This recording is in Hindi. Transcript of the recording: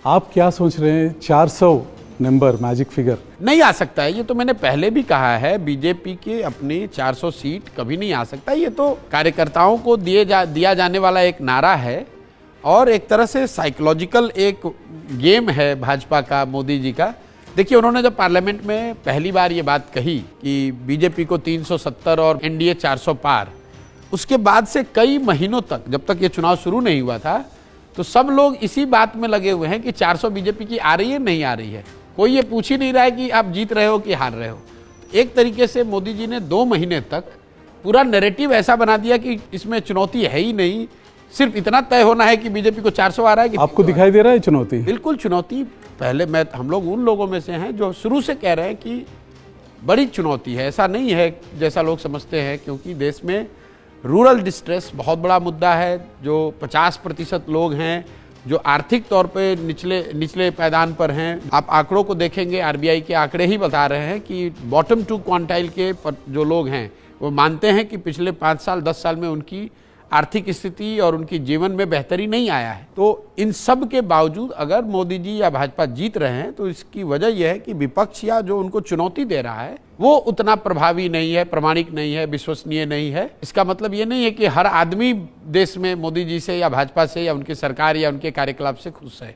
आप क्या सोच रहे हैं 400 नंबर मैजिक फिगर? नहीं आ सकता है, ये तो मैंने पहले भी कहा है। बीजेपी के अपनी 400 सीट कभी नहीं आ सकता। ये तो कार्यकर्ताओं को दिया जाने वाला एक नारा है और एक तरह से साइकोलॉजिकल एक गेम है भाजपा का, मोदी जी का। देखिए, उन्होंने जब पार्लियामेंट में पहली बार ये बात कही कि बीजेपी को 370 और एनडीए 400 पार, उसके बाद से कई महीनों तक, जब तक ये चुनाव शुरू नहीं हुआ था, तो सब लोग इसी बात में लगे हुए हैं कि 400 बीजेपी की आ रही है नहीं आ रही है। कोई ये पूछ ही नहीं रहा है कि आप जीत रहे हो कि हार रहे हो। एक तरीके से मोदी जी ने 2 महीने तक पूरा नैरेटिव ऐसा बना दिया कि इसमें चुनौती है ही नहीं, सिर्फ इतना तय होना है कि बीजेपी को 400 आ रहा है कि आपको दिखाई दे रहा है चुनौती? बिल्कुल चुनौती। पहले हम लोग उन लोगों में से हैं जो शुरू से कह रहे हैं कि बड़ी चुनौती है। ऐसा नहीं है जैसा लोग समझते हैं, क्योंकि देश में रूरल डिस्ट्रेस बहुत बड़ा मुद्दा है। जो 50% लोग हैं जो आर्थिक तौर पे निचले पैदान पर हैं। आप आंकड़ों को देखेंगे, आरबीआई के आंकड़े ही बता रहे हैं कि बॉटम 2 क्वांटाइल के जो लोग हैं वो मानते हैं कि पिछले 5 साल 10 साल में उनकी आर्थिक स्थिति और उनकी जीवन में बेहतरी नहीं आया है। तो इन सब के बावजूद अगर मोदी जी या भाजपा जीत रहे हैं तो इसकी वजह यह है कि विपक्ष या जो उनको चुनौती दे रहा है वो उतना प्रभावी नहीं है, प्रामाणिक नहीं है, विश्वसनीय नहीं है। इसका मतलब ये नहीं है कि हर आदमी देश में मोदी जी से या भाजपा से या उनकी सरकार या उनके कार्यकलाप से खुश है।